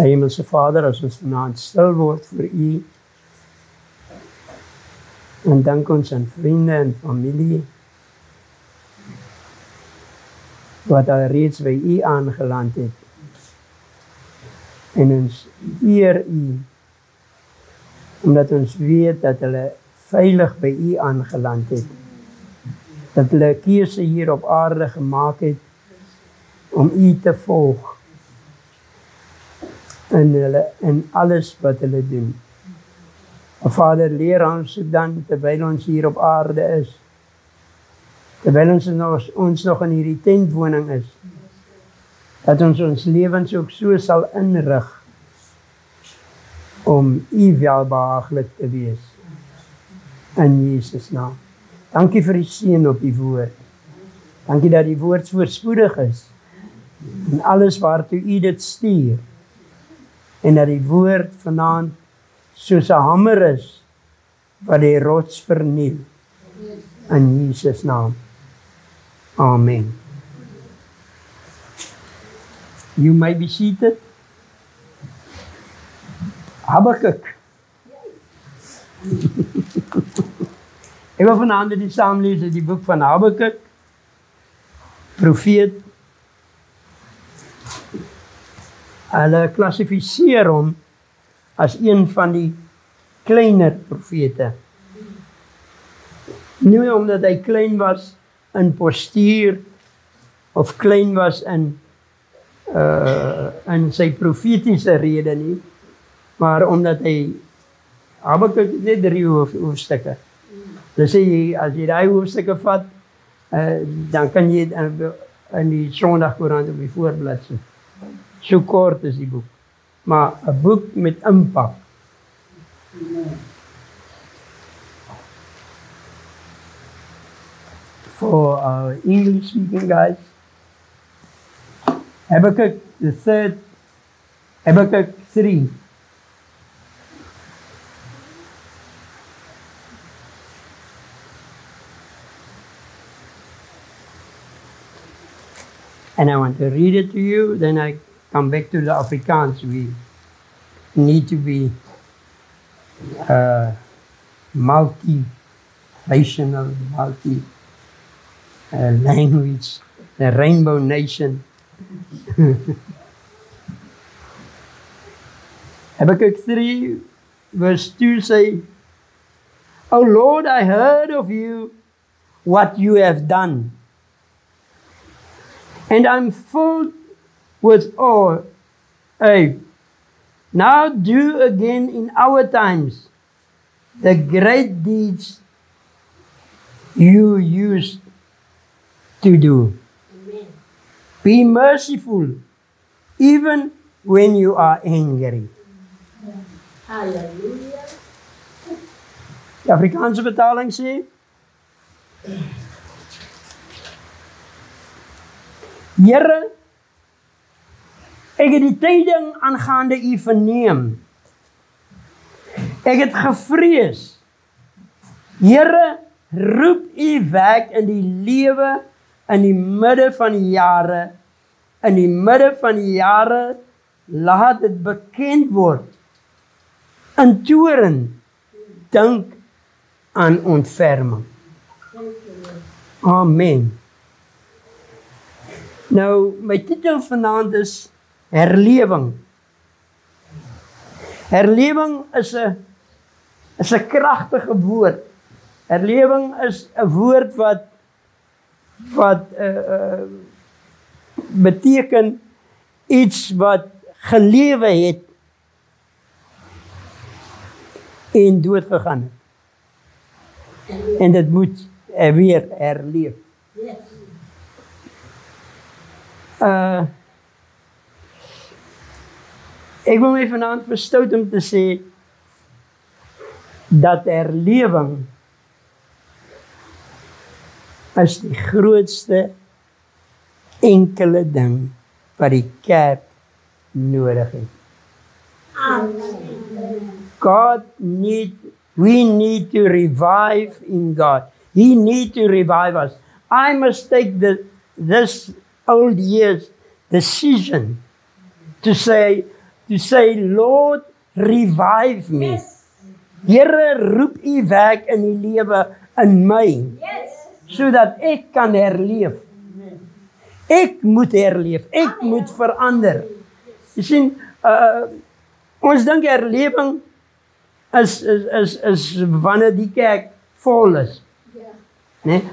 Hemelse Vader, as ons vanaand stil word vir U, en dank ons aan vriende en familie, wat al reeds by U aangeland het, en ons eer U, omdat ons weet dat hulle veilig by U aangeland het, dat hulle 'n keuse hier op aarde gemaak het, om U te volg, in alles wat hulle doen. Vader, leer ons dan, terwyl ons hier op aarde is, terwyl ons nog in hierdie tentwoning is, dat ons lewens ook so sal inrig, om U welbehaaglik te wees, in Jesus naam. Dankie vir die seën op die woord. Dankie dat die woord voorspoedig is, en alles waartoe U dit stuur, en dat die woord vanaand soos 'n hamer is, wat die rots verniel, in Jesus naam. Amen. You may be seated. Habakuk. Ek wil vanaand met die saamlees uit die boek van Habakuk, profeet. Hulle klassifiseer hom as een van die kleiner profete. Nie omdat hy klein was in postuur, of klein was in sy profetiese rede nie, maar omdat hy, Habakuk net 3 hoofstukke. Dus as jy daai hoofstukke vat, dan kan jy in die Sondagkoerant op die voorblad sien. So kort is die boek, maar 'n boek met impak. For our English speaking guys, Habakkuk the third, Habakkuk 3. And I want to read it to you, then I come back to the Afrikaans. We need to be multi-racial, multi-language, the rainbow nation. Habakkuk 3 verse 2 say, "O Lord, I heard of you, what you have done, and I'm filled with awe. Now do again in our times the great deeds you used to do. Amen. Be merciful even when you are angry." Hallelujah. Die Afrikaanse vertaling sê, Here, ek het die tyding aangaande U verneem. Ek het gevrees. Here, roep U werk in die lewe, in die midde van die jare. In die midde van die jare, laat dit bekend word. In toren, dink aan ontferming. Amen. Nou, my titel vanaand is herlewing. Herlewing is 'n kragtige woord. Herlewing is 'n woord wat beteken iets wat gelewe het en dood gegaan het. En dit moet weer herleef. Ek wil my vanaand verstout om te sê dat herlewing is die grootste enkele ding wat die kerk nodig het. We need to revive in God. He needs to revive us. I must take this old year's decision to say, to say, Lord, revive me. Here, roep u werk in die lewe in my, sodat ek kan herleef. Ek moet herleef, ek moet verander. Jy sien, ons dink herlewing is wanneer die kerk vol is. Nee?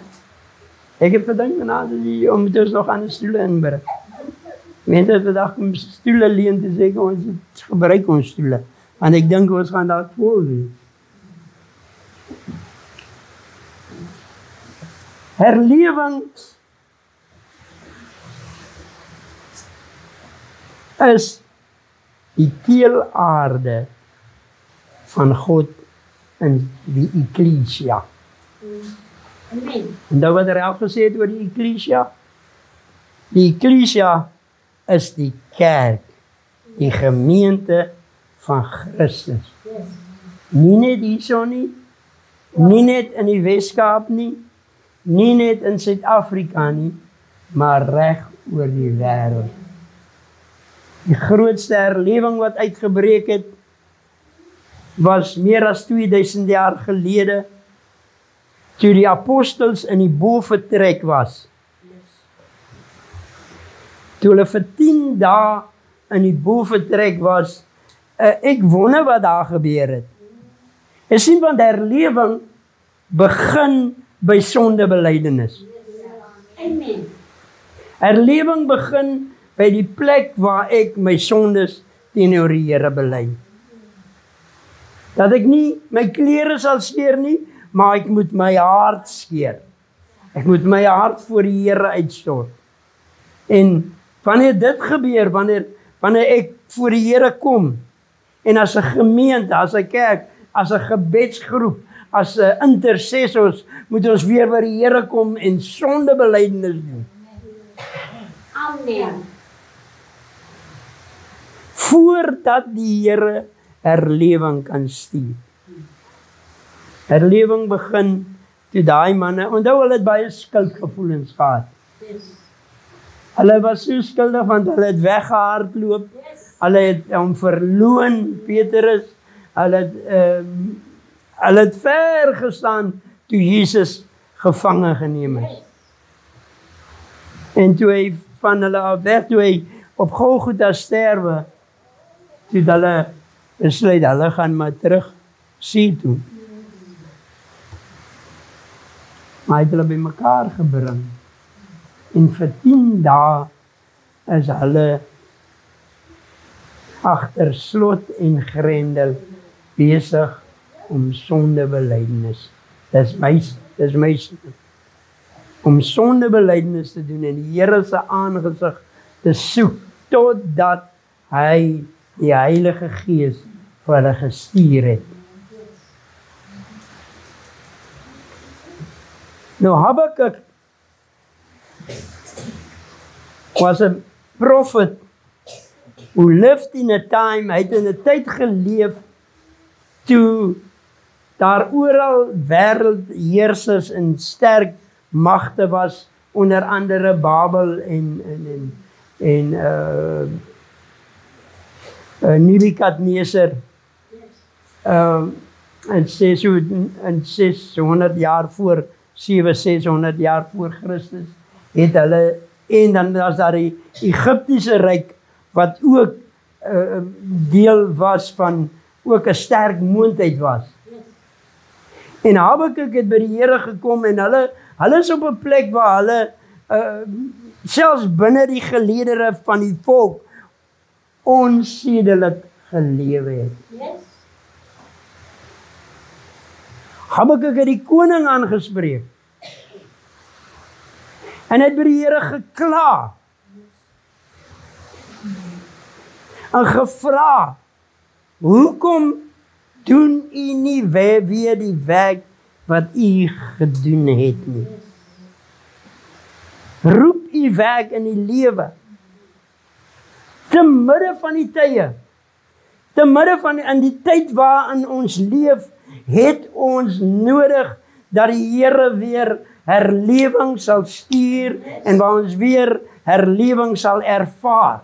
Ek het gedink, om moet ons nog ander stoele inbring. Mense het vandag om stoele leen te sê, ons gebruik ons stoele, want ek dink ons gaan daar vol wees. Herlewing is die teelaarde van God in die Ekklesia. Amen. En nou wat Ralf gesê het oor die Ekklesia? Die Ekklesia is die kerk, die gemeente van Christus. Nie net hierso nie, nie net in die Weskaap nie, nie net in Suid-Afrika nie, maar reg oor die wêreld. Die grootste herlewing wat uitgebreek het, was meer as 2000 jaar gelede, toe die apostels in die boefretrek was. Toe hulle vir 10 dae in die boefretrek was, ek wonder wat daar gebeur het. Jy sien, want herlewing begin by sondebelydenis. Amen. Herlewing begin by die plek waar ek my sondes teenoor die Here bely. Dat ek nie my klere sal skeer nie, maar ek moet my hart skeer. Ek moet my hart voor die Here uitstort. En wanneer dit gebeur, wanneer ek voor die Here kom, en as 'n gemeente, as 'n kerk, as 'n gebedsgroep, as 'n intercessors, moet ons weer by die Here kom en sondebelydenis doen. Amen. Voordat die Here herlewing kan stuur. Herlewing begin toe daai manne, onthou hulle het baie skuldgevoelens gehad. Hulle was so skuldig want hulle het weggehardloop. Hulle het hom verloon, Petrus. Hulle het ver gestaan toe Jesus gevange geneem is. En toe hy van hulle af weg, toe hy op Golgotha sterwe, toe hulle besluit, hulle gaan maar terug see toe. Maar hy het hulle by mekaar gebring. En vir 10 dae is hulle agter slot en grendel besig om sondebelydenis. Dis my om sondebelydenis te doen en die Here se aangesig te soek totdat hy die Heilige Gees vir hulle gestuur het. Nou Habakuk was 'n prophet who lived in a time, hy het in 'n tyd geleef toe daar oral wêreldheersers en sterk magte was, onder andere Babel en Nebukadneser. En 600 jaar voor 600 jaar voor Christus het hulle, en dan was daar die Egiptiese ryk wat ook deel was van ook 'n sterk moondheid was. En Habakuk het by die Here gekom en hulle is op 'n plek waar hulle selfs binne die geleedere van die volk onsedelik gelewe het. Habakuk het die koning aangespreek. En hy het by die Here gekla. En gevra, hoekom doen u nie weer die werk wat u gedoen het nie? Roep u werk in die lewe. Te midde van die tye, te midde van in die tyd waarin ons leef, het ons nodig dat die Here weer herlewing sal stuur en waar ons weer herlewing sal ervaar.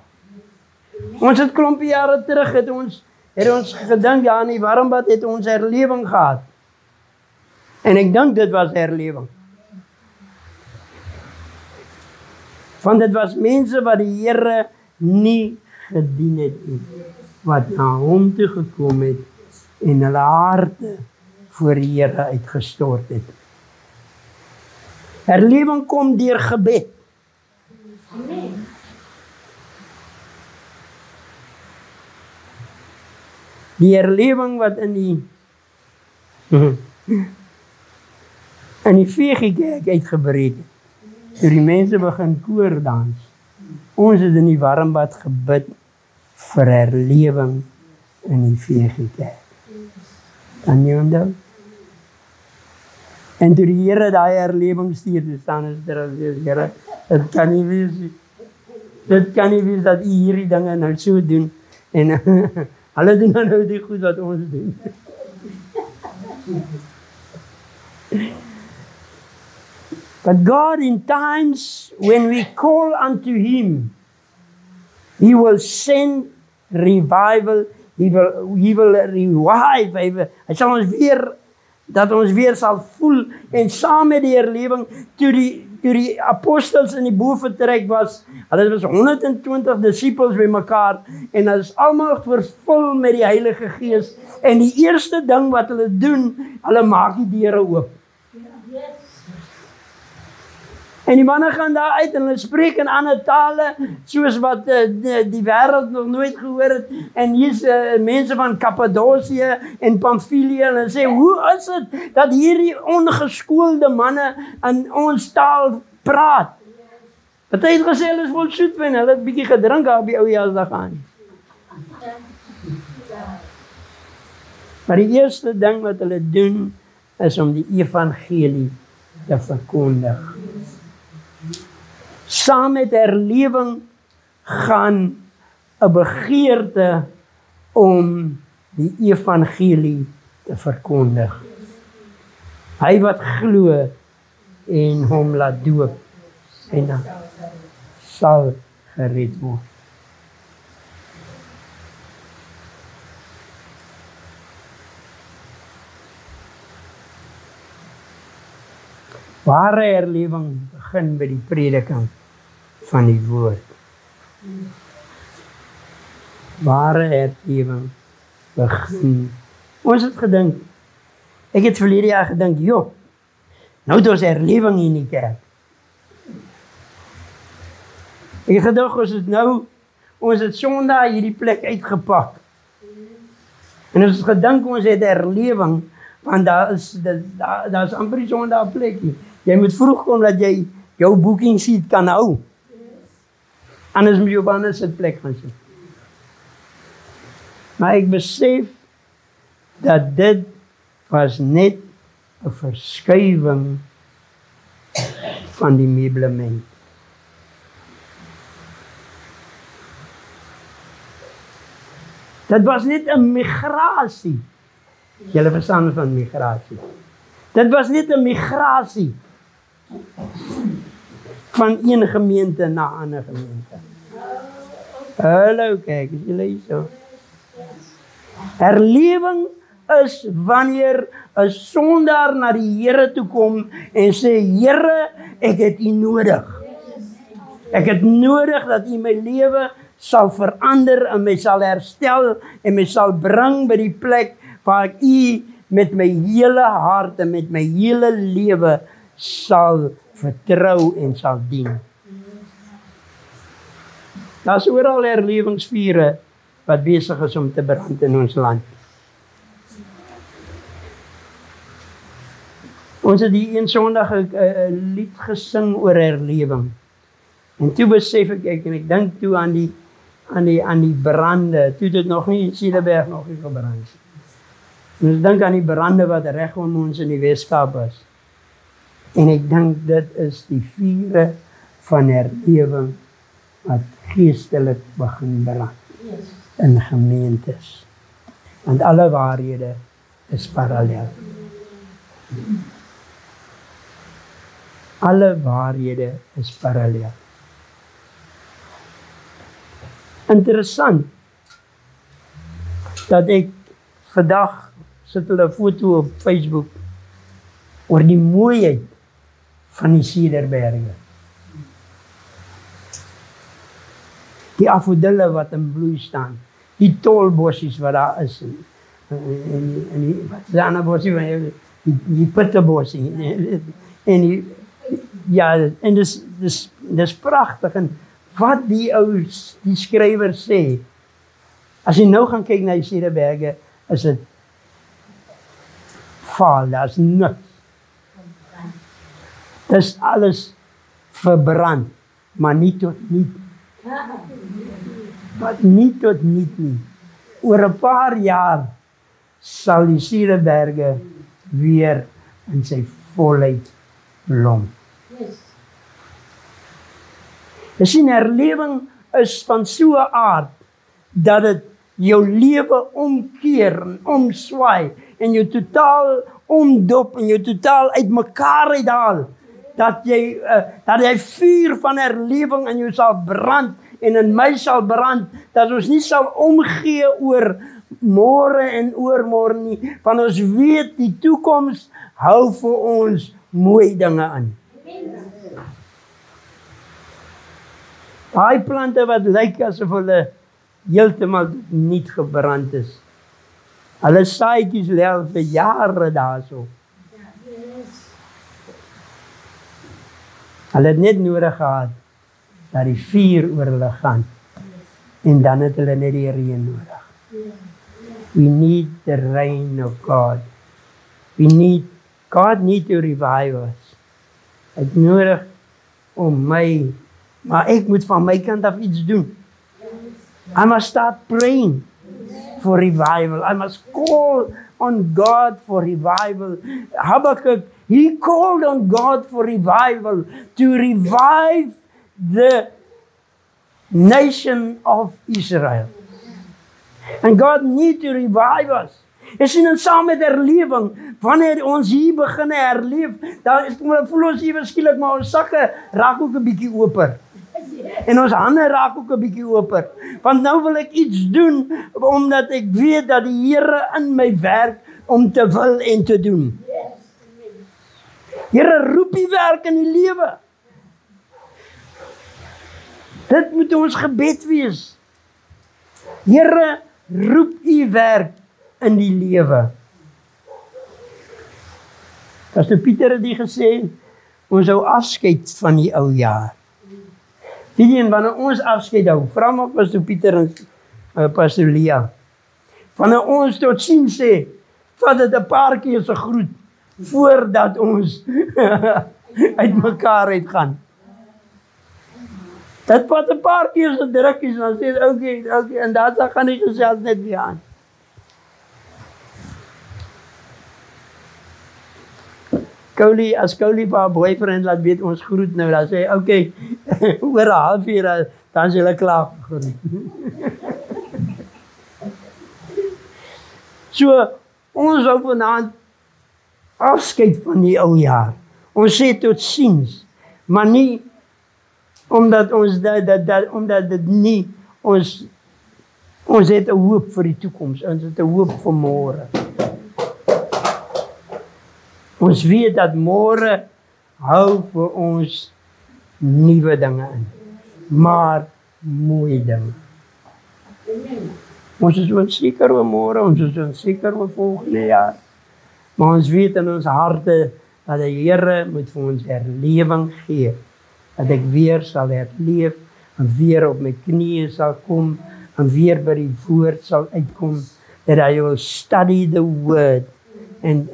Ons het klompie jare terug het ons gedink ja in die Warmbad het ons herlewing gehad. En ek dink dit was herlewing. Want dit was mense wat die Here nie gedien het nie, wat na hom toe gekom het en hulle harte voor die Here uitgestort het. Herlewing kom deur gebed. Amen. Die herlewing wat in die VG-kerk uitgebreek het. Toe die mense begin koordans. Ons het in die Warmbad gebid vir herlewing in die VG-kerk. Kan jy onthou? En toe die Here daai herlewing stuur, toe staan ons daar en sê, Here, dit kan nie wees nie. Dit kan nie wees dat U hierdie dinge nou so doen en hulle doen nou die goed wat ons doen. But God, in times when we call unto Him, He will send revival. He will revive. Hy sal ons weer, dat ons weer sal voel en saam met die herlewing, toe die apostels in die boel vertrek was, hulle was 120 disippels by mekaar en hulle is almal vervul met die Heilige Gees en die eerste ding wat hulle doen, hulle maak die deure oop. En die manne gaan daar uit en hulle spreek in ander tale, soos wat die wêreld nog nooit gehoor het. En hier's mense van Kappadosie en Pamfilië en hulle sê, hoe is dit dat hierdie ongeskoelde manne in ons taal praat? Party het gesê hulle is vol soetwyn, hulle het 'n bietjie gedrink daar op die ou Jasdag aan. Maar die eerste ding wat hulle doen, is om die evangelie te verkondig. Saam met herlewing gaan 'n begeerte om die evangelie te verkondig. Hy wat glo en hom laat doop en dan sal gered word. Ware herlewing begin by die prediking van die woord. Ware herlewing begin. Ons het gedink, ek het verlede jaar gedink, joh, nou het ons herlewing in die kerk. Ek het gedink, ons het Sondag hierdie plek uitgepak. En ons het gedink, ons het herlewing, want daar is amper die Sondag plekkie. Jy moet vroeg kom dat jy jou booking seat kan hou. Anders moet jy op 'n ander sitplek gaan sit. Maar ek besef dat dit was net 'n verskuiwing van die meublement. Dit was net 'n migrasie. Julle verstaan van migrasie. Dit was net 'n migrasie van een gemeente na 'n ander gemeente. Hallo, kyk, is julle hier so? Herlewing is wanneer 'n sondaar na die Here toe kom en sê, Here, ek het U nodig. Ek het nodig dat U my lewe sal verander en my sal herstel en my sal bring by die plek waar ek U met my hele hart en met my hele lewe sal vertrou en sal dien. Daar's oral herlewingsvure wat besig is om te brand in ons land. Ons het die een Sondag 'n lied gesing oor herlewing. En toe besef ek en ek dink toe aan die brande, toe dit nog nie Cederberg nog nie gebrand. En ek dink aan die brande wat reg om ons in die Weskaap was. En ek dink dit is die vure van herlewing wat geestelik begin brand in gemeentes. Want alle waarhede is parallel. Alle waarhede is parallel. interessant dat ek vandag sit hulle 'n foto op Facebook oor die mooiheid van die Cederberge. Die afodille wat in bloei staan, die tolbossies wat daar is, en die wat is die ander bossie van jou, die pittebossie, en die, ja, en dis pragtig, en wat die skrywer sê, as jy nou gaan kyk na die Cederberge, is dit vaal, daar is niks. Dis alles verbrand, maar nie tot niet. Wat nie tot niet nie. Oor 'n paar jaar sal die Cederberge weer in sy volheid blom. Jy sien, herlewing is van so 'n aard dat dit jou lewe omkeer en omswaai en jou totaal omdop en jou totaal uitmekaar uithaal. Dat jy vuur van herlewing in jou sal brand en in my sal brand, dat ons nie sal omgee oor môre en oormôre nie, want ons weet die toekoms hou vir ons mooi dinge in. Daai plante wat lyk asof hulle heeltemal niet gebrand is. Hulle saadjies lê al vir jare daarso. Hulle het net nodig gehad dat die vuur oor hulle gaan. En dan het hulle net die reën nodig. We need the rain of God. God need to revive us. Ek nodig om my, maar ek moet van my kant af iets doen. I must start praying for revival. I must call on God for revival. Habakkuk, he called on God for revival to revive the nation of Israel. And God need to revive us. Jy sien, en saam met herlewing, wanneer ons hier begin herleef, dan voel ons hier skielik, maar ons sakke raak ook 'n bietjie oper. En ons hande raak ook 'n bietjie oper. Want nou wil ek iets doen, omdat ek weet dat die Here in my werk om te wil en te doen. Here roep die werk in die lewe. Dit moet ons gebed wees. Here roep u werk in die lewe. Pastor Pieter het die gesê, ons hou afskeid van die ou jaar. Die een wanneer ons afskeid hou, vra maar Pastor Pieter en Pastor Lia. Wanneer ons tot sien sê, vat dit 'n paar keer se groet, voordat ons uit mekaar uitgaan. Dit vat 'n paar keer se drukkies, dan sê okay, en dan gaan die gesels net weer aan. As Koulie vir haar boyfriend laat weet ons groet nou, dan sê hy, okay, oor 'n halfuur, dan is hulle klaar gegroet. So, ons hou vanaand afskeid van die ou jaar. Ons sê tot ziens, maar nie omdat ons omdat dit nie ons het 'n hoop vir die toekoms, ons het 'n hoop vir môre. Ons weet dat môre hou vir ons nuwe dinge in, maar mooi dinge. Ons is onseker oor môre, ons is onseker oor volgende jaar, maar ons weet in ons harte dat die Here moet vir ons herlewing gee, dat ek weer sal herleef, en weer op my knieë sal kom, en weer by die woord sal uitkom, that I will study the word, and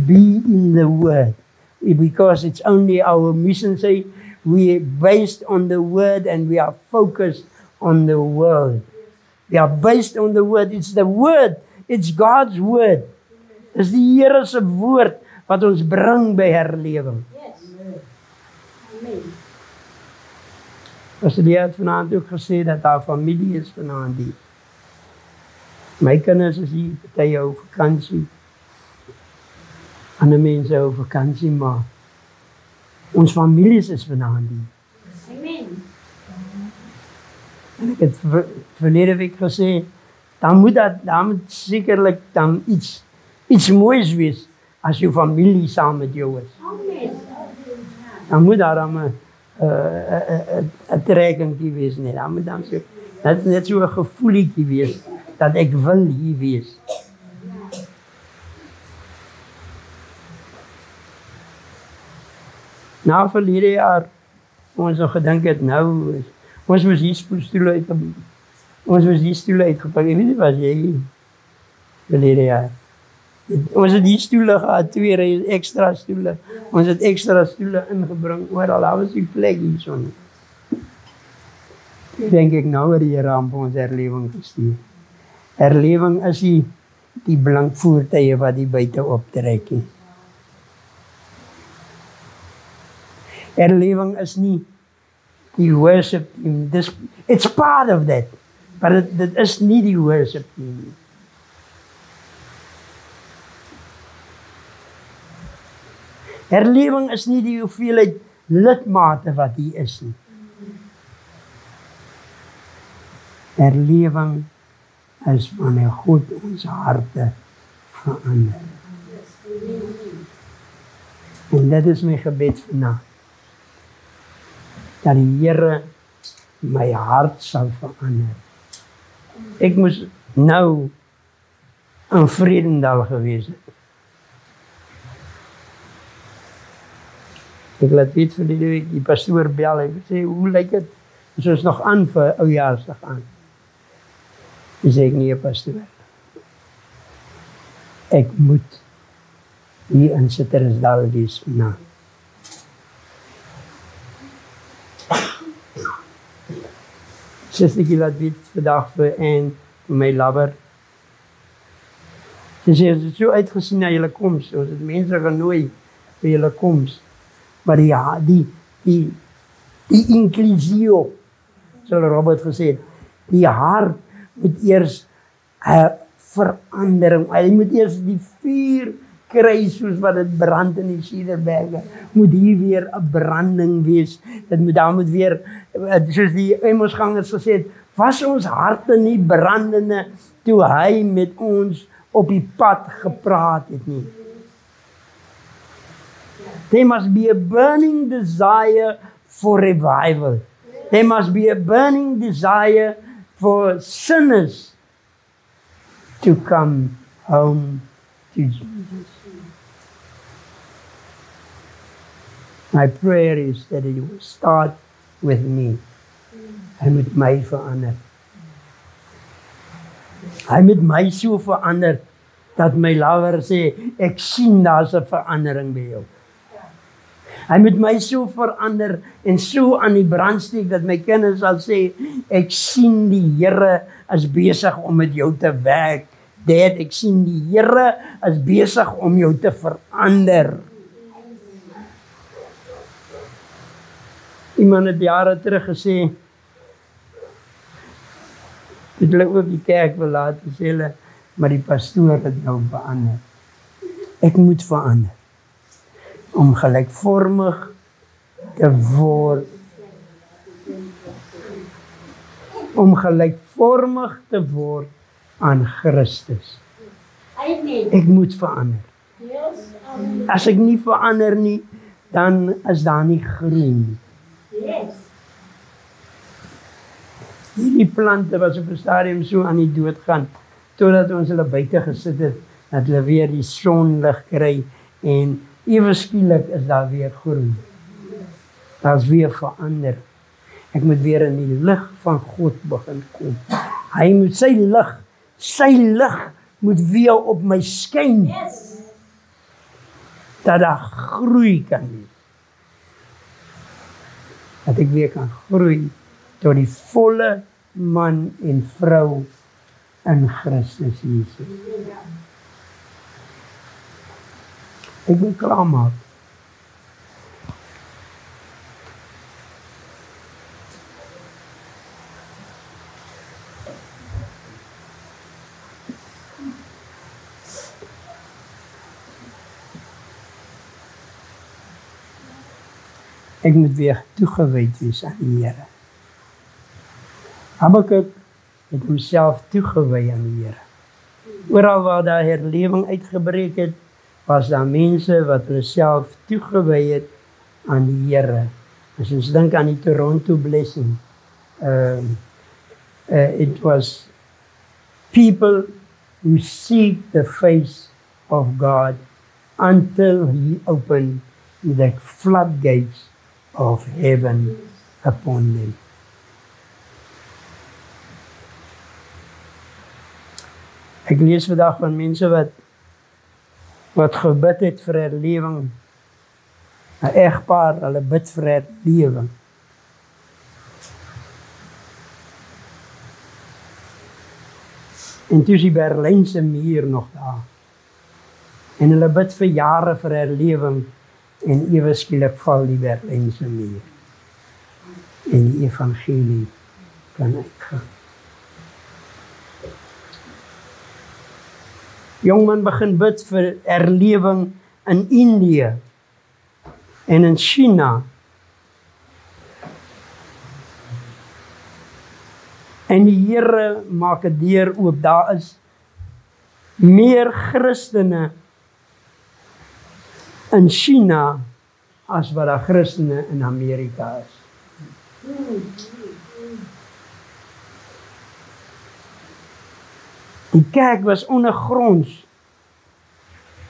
be in the word, because it's only our mission say, we are based on the word, and we are focused on the word. We are based on the word, it's the word, it's God's word. Dis die Here se woord, wat ons bring by herlewing. Pastor Lia het vanaand ook gesê, dat haar familie is vanaand hier. My kinders is hier, party hou vakansie. Ander mense hou vakansie, maar ons families is vanaand hier. En ek het verlede week gesê, dan moet sekerlik dan iets moois wees as jou familie saam met jou is. Dan moet daar dan 'n trekkingkie wees nie. Dan moet dan so, dat is net so 'n gevoelietjie wees dat ek wil hier wees. Nou verlede jaar ons nog gedink het nou ons was hier stoele uitgepak. Ek weet nie wat jy verlede jaar. Ons het die stoele gehad, 2 rye ekstra stoele. Ons het ekstra stoele ingebring oral. Daar was die plek hier so. Denk ek nou oor die Here vir ons herlewing gestuur. Herlewing is die blank voertuie wat die buite optrek nie. Herlewing is nie die worship team. It's part of that. But dit is nie die worship team nie. Herlewing is nie die hoeveelheid lidmate wat hier is nie. Herlewing is wanneer God ons harte verander. En dit is my gebed vandag. Dat die Here my hart sal verander. Ek moes nou in Vredendal gewees het. Ek laat weet vir die pastoor bel, hy sê, hoe lyk dit? Is ons nog aan vir oujaarsdag aan? Hy sê ek nie, pastoor. Ek moet hier in Sittersdal wees vandag. Sistertjie laat weet vandag vir Anne, vir my lover. Sy sê, ons het so uitgesien na julle koms, ons het mense genooi vir julle koms. Maar die inclusio, soos Robert gesê het, die hart moet eers 'n verandering, hy moet eers die vuur kry soos wat dit brand in die Cederberge, moet hier weer 'n branding wees, daar moet weer, soos die Emmosgangers gesê het, was ons harte nie brandende toe hy met ons op die pad gepraat het nie. There must be a burning desire for revival. There must be a burning desire for sinners to come home to Jesus. My prayer is that it will start with me. Hy moet my verander. Hy moet my so verander dat my lover sê, ek sien daar's 'n verandering by jou. Hy moet my so verander en so aan die brand steek dat my kinders sal sê, ek sien die Here is besig om met jou te werk. Dad, ek sien die Here is besig om jou te verander. Iemand het jare terug gesê, dit hulle ook die kerk wil laat, sê hulle, maar die pastoor het nou verander. Ek moet verander. Om gelykvormig te word. Om gelykvormig te word aan Christus. Ek moet verander. As ek nie verander nie, dan is daar nie groei nie. Hierdie plante was op 'n stadium so aan die dood gaan, totdat ons hulle buite gesit het, dat hulle weer die sonlig kry en ewe skielik is daar weer groei. Daar's weer verander. Ek moet weer in die lig van God begin kom. Hy moet sy lig moet weer op my skyn. Dat daar groei kan wees. Dat ek weer kan groei tot die volle man en vrou in Christus Jesus. Ek moet klaarmaak. Ek moet weer toegewyd wees aan die Here. Habakuk het homself toegewy aan die Here. Oral waar daar herlewing uitgebreek het, was daar mense wat hulle self toegewy het aan die Here. As ons dink aan die Toronto blessing, it was people who seek the face of God until He opened the floodgates of heaven upon them. Ek lees vandag van mense wat gebid het vir herlewing. 'n Egpaar, hulle bid vir herlewing. En toe is die Berlynse muur nog daar. En hulle bid vir jare vir herlewing en ewe skielik val die Berlynse muur. En die evangelie kan uitgaan. Jongman begin bid vir herlewing in Indië en in China. En die Here maak 'n deur oop. Daar is meer Christene in China as wat daar Christene in Amerika is. Die kerk was ondergronds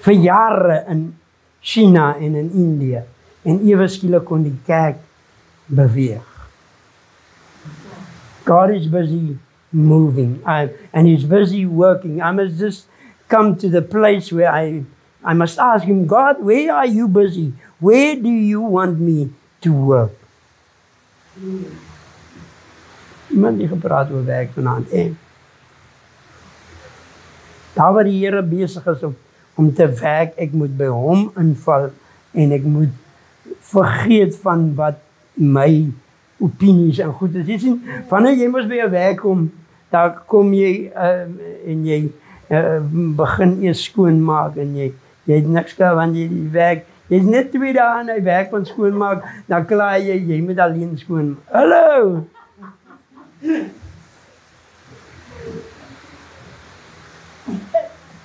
vir jare in China en in Indië. En ewe skielik kon die kerk beweeg. God is busy moving and He's busy working. I must just come to the place where I must ask Him, God, where are you busy? Where do you want me to work? Iemand die gepraat oor werk vanaand. Daar waar die Here besig is om te werk, ek moet by Hom inval en ek moet vergeet van wat my opinies en goed is. Jy sien, wanneer jy mos by 'n werk kom, daar kom jy en jy begin eers skoonmaak en jy het niks gehad want jy werk. Jy is net 2 dae aan hy werk van skoonmaak, dan klaar jy moet alleen skoon. Hallo!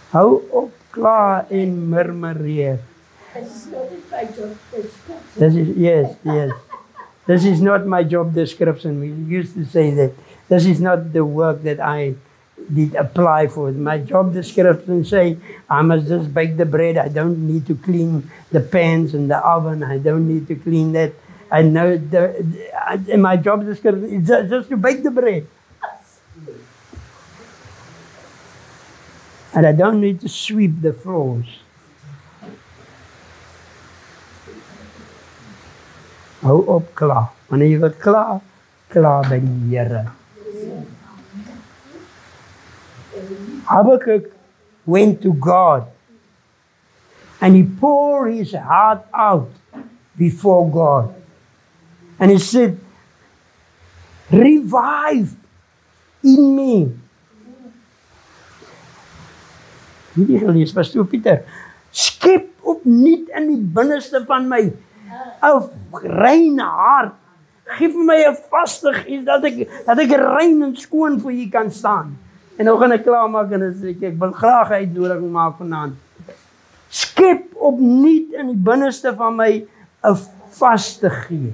Hou op klaar en murmureer. Yes. This is not my job description. We used to say that. This is not the work that I did apply for. My job description say I must just bake the bread. I don't need to clean the pans and the oven. I don't need to clean that. I know my job description is just to bake the bread. And I don't need to sweep the floors. Hou op klaar. Wanneer jy word klaar by die Here. Habakkuk went to God and he poured his heart out before God. And he said, revive in me. Hierdie gelees, Pastoor Pieter, skep opnuut in die binneste van my 'n reine hart. Geef my 'n vastig iets dat ek rein en skoon vir U kan staan. En nou gaan ek klaarmaak en ek wil graag uitnodiging maak vanaand. Skep opnuut in die binneste van my 'n vaste gees.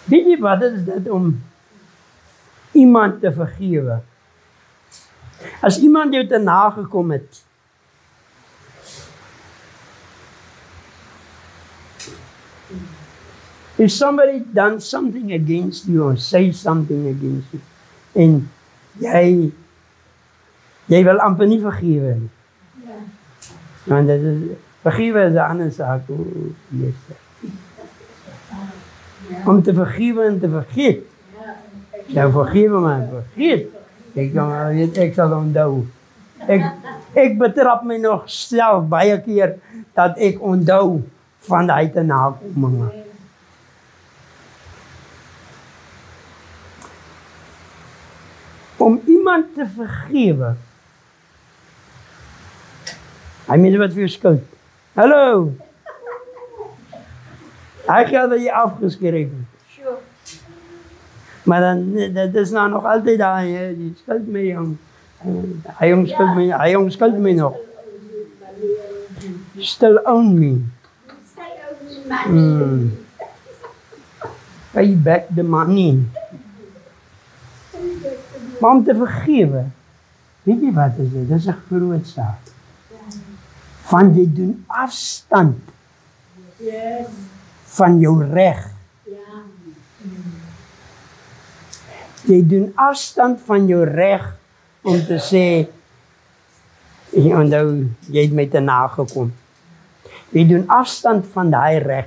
Weet jy wat is dit om iemand te vergewe? As iemand jou te nagekom het, if somebody done something against you or say something against you, en jy wil amper nie vergewe nie. Want dit is, vergewe is 'n ander saak. Yes. Om te vergewe en te vergeet. Ja, vergewe maar vergeet. Ek sal onthou. Ek betrap my nog self baie keer dat ek onthou van daai te nakominge. Om iemand te vergewe. Hy mense wat vir jou skuld. Hallo. Hy gaan dat jy afgeskryf het. Sure. Maar dan, dat is nou nog altijd daar, die skuld my jong. Hy omskuld my nog. Still own me. Pay back the money. Maar om te vergewe, weet jy wat is dit? Dit is 'n groot saak. Van jy doen afstand van jou reg. Jy doen afstand van jou reg om te sê, onthou, jy het my te nagekom. Jy doen afstand van daai reg.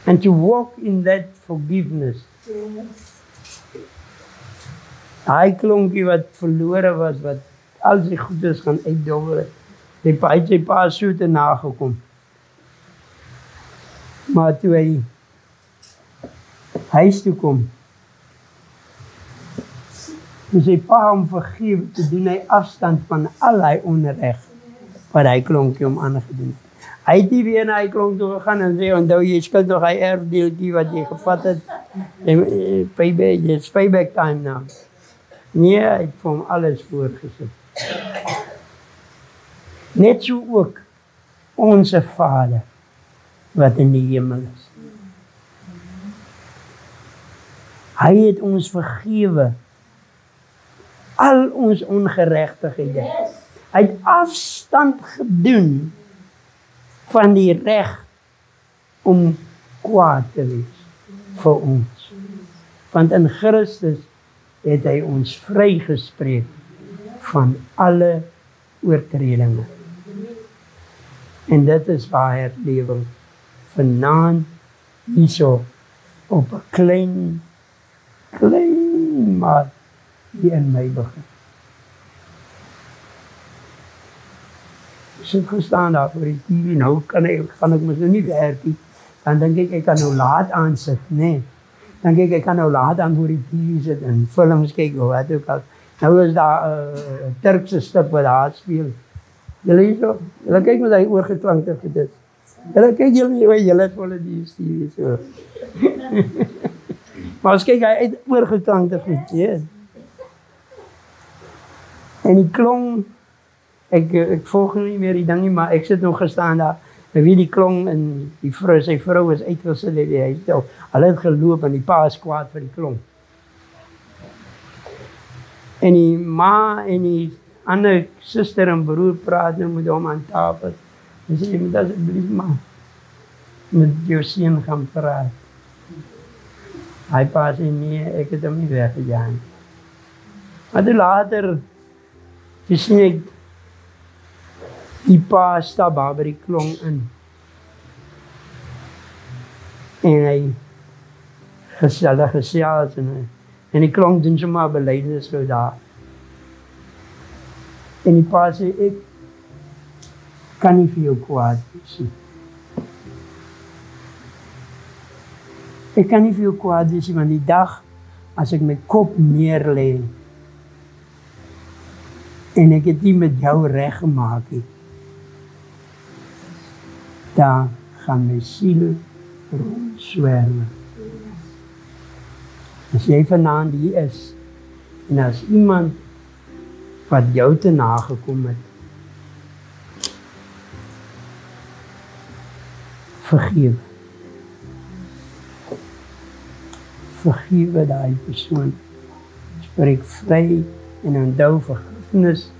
And to walk in that forgiveness. Daai klonkie wat verlore was, wat al sy goedes gaan uitdobber het. Hy het sy pa so te nagekom. Maar toe hy huis toe kom, toe sy pa hom vergewe, toe doen hy afstand van al hy onreg wat hy klonkie hom aangedoen het. Hy het nie weer na hy klonk toe gegaan en sê, onthou jy skuld nog hy erfdeeltjie wat jy gevat het, it's payback time now. Nee, hy het vir hom alles voorgesit. Net so ook onze Vader wat in die hemel is. Hy het ons vergewe al ons ongeregtighede. Hy het afstand gedoen van die reg om kwaad te wees vir ons. Want in Christus het hy ons vrygespreek van alle oortredinge. En dit is waar herlewing vanaand hierso op 'n klein maar hier in my begin. So gestaan daar voor die TV, nou kan ek mos nou nie werk nie. Dan dink ek kan nou laat aansit, nee. Dan dink ek kan nou laat aan voor die TV sit en films kyk of wat ook al. Nou is daar 'n Turkse stuk wat daar speel. Julle kyk met hy oorgeklank vir dit. Julle kyk julle het volle die TV so. Maar as kyk hy uit oorgeklank goed, ja. En die klong, ek volg nie meer die ding nie, maar ek sit nog gestaan daar, en wie die klong, en sy vrou is uitgesit, hulle het geloop, en die pa is kwaad vir die klong. En die ma en die ander suster en broer praat nou met hom aan tafel, en sê, jy moet asseblief maar met jou seun gaan praat. Hy pa sê, nee, ek het hom nie weggegaan. Maar toe later, toe sien ek, die pa stap daar by die klong in. En hy gesels en die klong doen sommer belydenis so daar. En die pa sê, ek kan nie vir jou kwaad wees nie. Ek kan nie vir jou kwaad wees nie, want die dag as ek my kop neerlê en ek het nie met jou reg gemaak nie, dan gaan my siel rondswerwe. As jy vanaand hier is, en as iemand wat jou te nagekom het, vergewe. Vergewe daai persoon. Spreek vry en onthou vergifnis,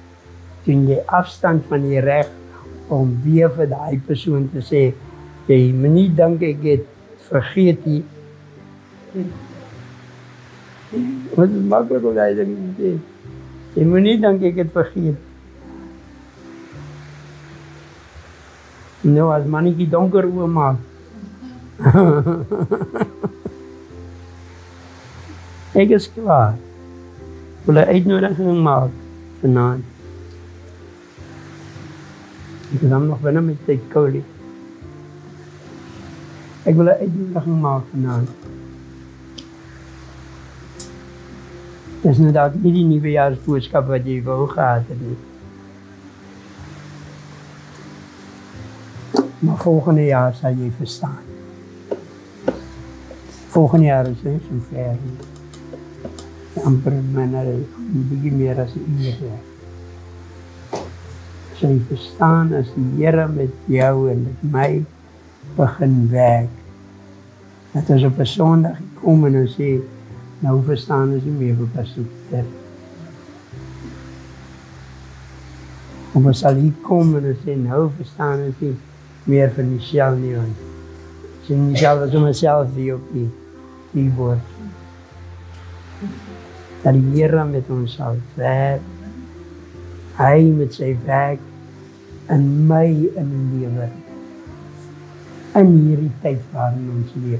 doen jy afstand van die reg om weer vir daai persoon te sê, jy moet nie dink ek het vergeet nie. Wat is maklik om daai ding te sê. Jy moet nie dink ek het vergeet. Nou as mannetjie donker oormaak. Ek is klaar. Ek wil 'n uitnodiging maak vanaand. Ek is nog binne met die kolie. Ek wil 'n uitnodiging maak vanaand. Dis nou dat nie die nuwejaarsboodskap wat jy wou gehad het nie. Maar volgende jaar sal jy verstaan. Volgende jaar is hy so ver. Amper een bietjie meer as 'n uur werk. Sy verstaan as die Here met jou en met my begin werk. Dat ons op 'n Sondag kom en ons sê, nou verstaan ons nie meer vir Pastor Pieter. Of ons sal hier kom en ons sê, nou verstaan ons nie meer vir Michelle nie, want sy Michelle was myself die op die keyboard. Dat die Here met ons sal werk, hy met sy werk in my in die lewe, in hierdie tyd waarin ons leef.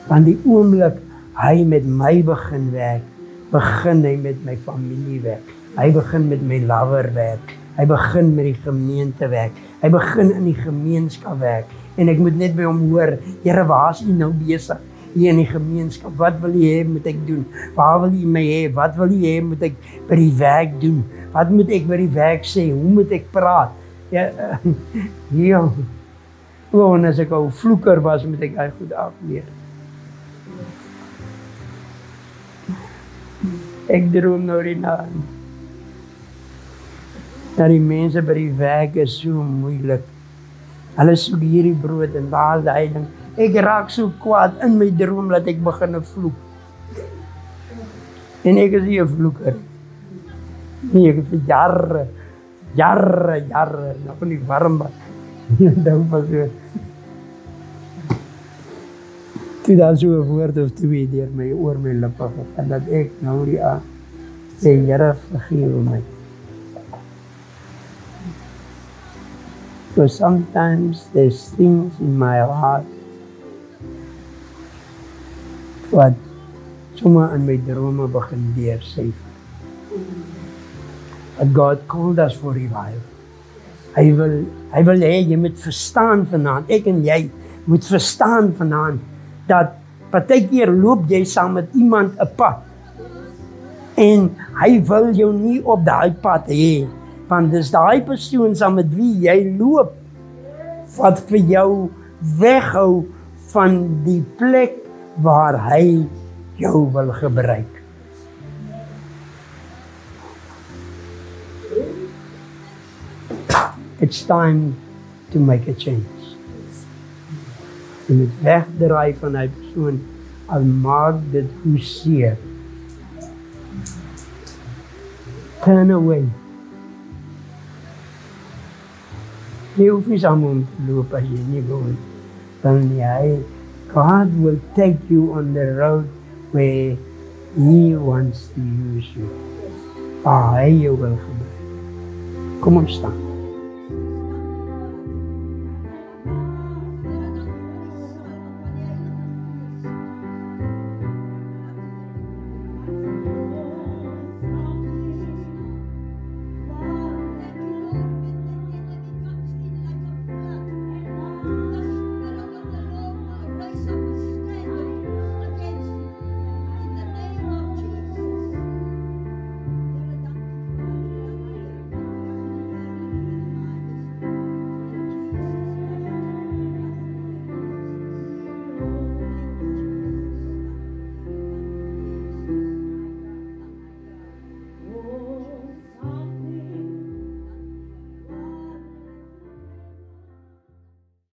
Want die oomblik hy met my begin werk, begin hy met my familie werk, hy begin met my lover werk, hy begin met die gemeente werk, hy begin in die gemeenskap werk, en ek moet net by hom hoor, Here, waar is u nou besig? Hier in die gemeenskap, wat wil u hê moet ek doen? Waar wil u my hê? Wat wil u hê moet ek by die werk doen? Wat moet ek by die werk sê? Hoe moet ek praat? Ja, gewoon as ek 'n vloeker was, moet ek hy goed afleer. Ek droom nou hierna. Dat die mense by die werk is so moeilik. Hulle soek hierdie brood en waar is die heiling? Ek raak so kwaad in my droom dat ek begin vloek. En ek is nie 'n vloeker. Nee, ek het vir jare, nog nie warm bad. Dan pas so. Toe daar so 'n woord of twee deur my oor my lippe gegaan, dat ek nou die sê, Here, vergewe my. So sometimes there's things in my heart wat sommer in my drome begin deursyf. But God called us for revival. Hy wil hê jy moet verstaan vanaand, ek en jy moet verstaan vanaand, dat partykeer loop jy saam met iemand 'n pad, en hy wil jou nie op daai pad hê, want dis daai persoon saam met wie jy loop, wat vir jou weghou van die plek waar hy jou wil gebruik. It's time to make a change. Jy moet wegdraai van die persoon, al maak dit hoe seer. Turn away. Jy hoef nie saam om te loop as jy nie wil. Dan God will take you on the road where He wants to use you. Hy jou wil gebruik. Kom ons staan.